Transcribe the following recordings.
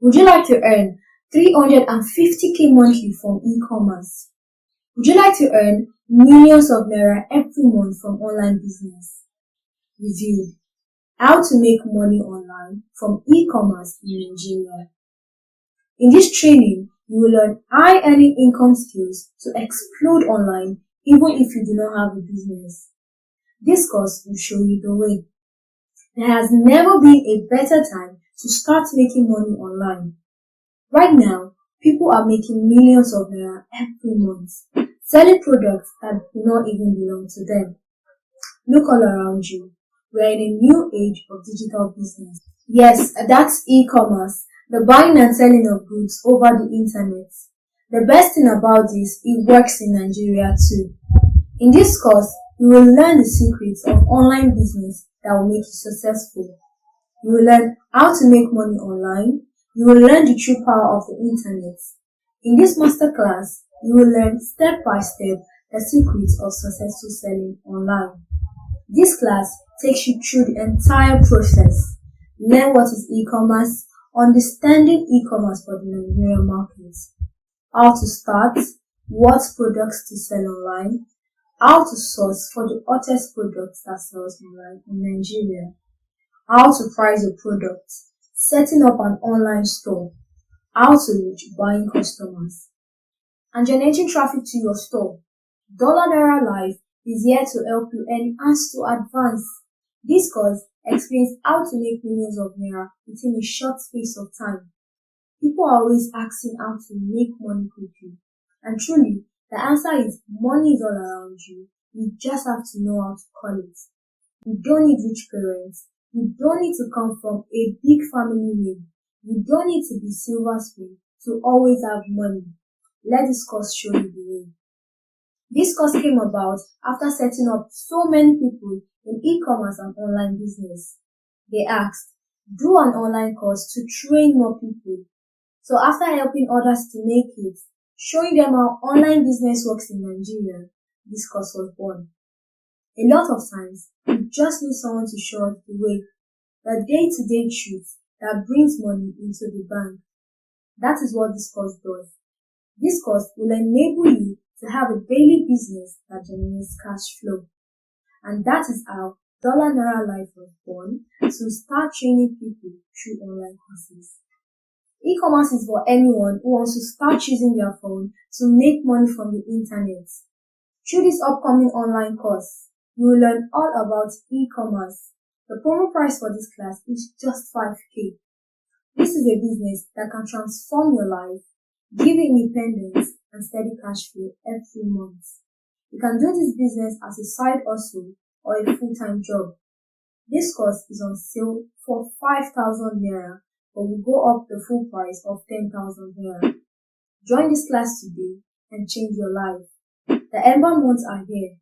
Would you like to earn 350k monthly from e-commerce? Would you like to earn millions of naira every month from online business? Reviewed. How to make money online from e-commerce in Nigeria. In this training, you will learn high-earning income skills to explode online even if you do not have a business. This course will show you the way. There has never been a better time to start making money online. Right now, people are making millions of naira every month, selling products that do not even belong to them. Look all around you. We are in a new age of digital business. Yes, that's e-commerce, the buying and selling of goods over the internet. The best thing about this, it works in Nigeria too. In this course, you will learn the secrets of online business that will make you successful. You will learn how to make money online. You will learn the true power of the internet. In this masterclass, you will learn step by step the secrets of successful selling online. This class takes you through the entire process. Learn what is e-commerce, understanding e-commerce for the Nigerian market, how to start, what products to sell online, how to source for the hottest products that sells online in Nigeria, how to price your product, setting up an online store, how to reach buying customers, and generating traffic to your store. Dollar Naira Life is here to help you enhance to advance. This course explains how to make millions of naira within a short space of time. People are always asking how to make money quickly, and truly, the answer is money is all around you. You just have to know how to call it. You don't need rich parents. You don't need to come from a big family name. You don't need to be silver spoon to always have money. Let this course show you the way. This course came about after setting up so many people in e-commerce and online business. They asked, do an online course to train more people. So after helping others to make it, showing them how online business works in Nigeria, this course was born. A lot of times, we just need someone to show us the way, the day-to-day truth that brings money into the bank. That is what this course does. This course will enable you to have a daily business that generates cash flow. And that is how Dollar Naira Life was born, to start training people through online courses. E-commerce is for anyone who wants to start using their phone to make money from the internet. Through this upcoming online course, you will learn all about e-commerce. The promo price for this class is just 5k. This is a business that can transform your life, give you independence and steady cash flow every month. You can do this business as a side hustle or a full-time job. This course is on sale for 5,000 naira, but will go up the full price of 10,000 naira. Join this class today and change your life. The Ember months are here.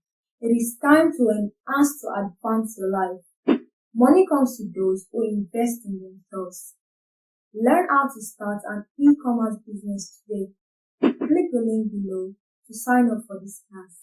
It is time to enhance to advance your life. Money comes to those who invest in themselves. Learn how to start an e-commerce business today. Click the link below to sign up for this class.